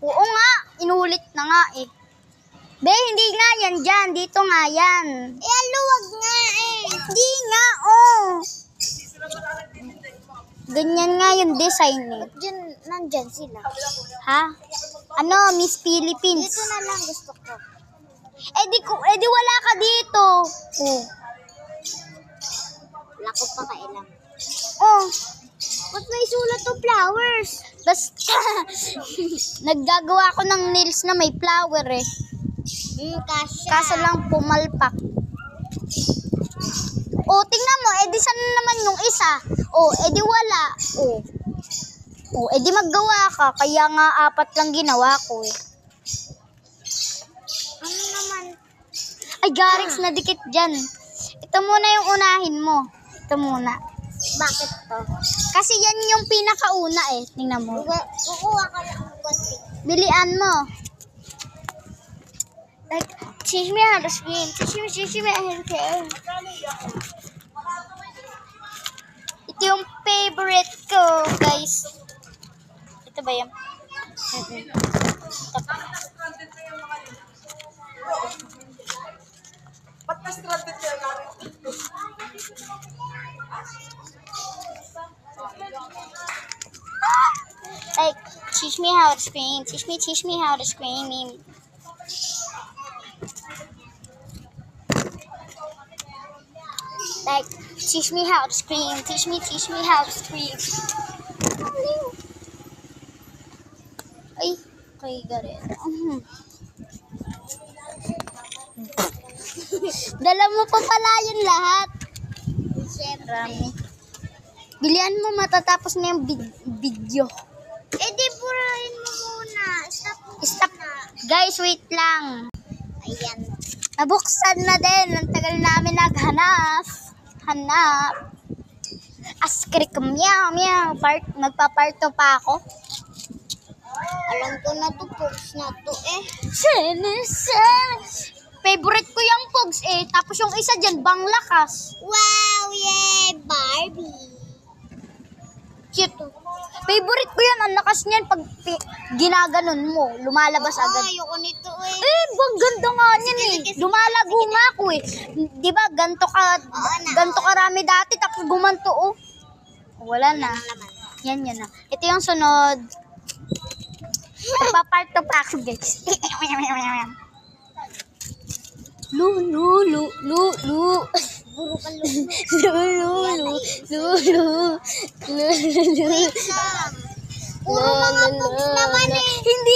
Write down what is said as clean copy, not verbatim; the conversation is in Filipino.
Oo nga, inulit na nga eh. Be, hindi nga yan dyan. Dito nga yan. Eh, luwag nga eh. Hindi nga, oh. Ganyan nga yung design eh. Diyan, nandyan sila. Ha? Ano, Miss Philippines? Dito na lang gusto ko. Eh di wala ka dito. Oh. Wala ko pa kailang. Oh. Ba't may sulat to flowers? Basta, naggagawa ko ng nails na may flower eh. Kasha. Kaso lang pumalpak. Oh, tingnan mo, di sana naman yung isa. Oh, di wala. Oh, di maggawa ka. Kaya nga 4 lang ginawa ko eh. Ano naman? Ay, Garix, na dikit dyan. Ito muna yung unahin mo. Ito muna. Bakit to? Kasi yan yung pinakauna eh. Tingnan mo. Kukuha ka lang ng konti. Bilian mo. Like, teach me how to scream. Teach me how to scream. Ito yung favorite ko, guys. Ito ba yan? Ba't na-stranded yan natin? Like, teach me how to scream. Teach me how to scream. Like, teach me how to scream. Teach me how to scream. Ay, kay Gareth. Dala mo pa pala yun lahat. Rami. Bilian mo, matatapos na yung video. Di burahin mo muna. Stop. Guys, wait lang. Ayan. Nabuksan na din. Ang tagal namin naghanap. Askrik, meow, meow. Magpa-part 2 pa ako. Alam ko na to, pogs na to eh. Favorite ko yung pogs eh. Tapos yung isa dyan, bang lakas. Wow, yay! Barbie! Cute. Favorite ko yan. Ang lakas niyan pag ginaganon mo. Lumalabas agad. Ayoko nito eh. Bang ganda nga niyan eh. Lumalago nga ako eh. Di ba ganto karami dati tapos gumanto oh. Wala na. Yan na. Ito yung sunod. Magpa-part 2 pa ako guys. Lu. Puro ka Lu. Puro mga pogs naman eh. Hindi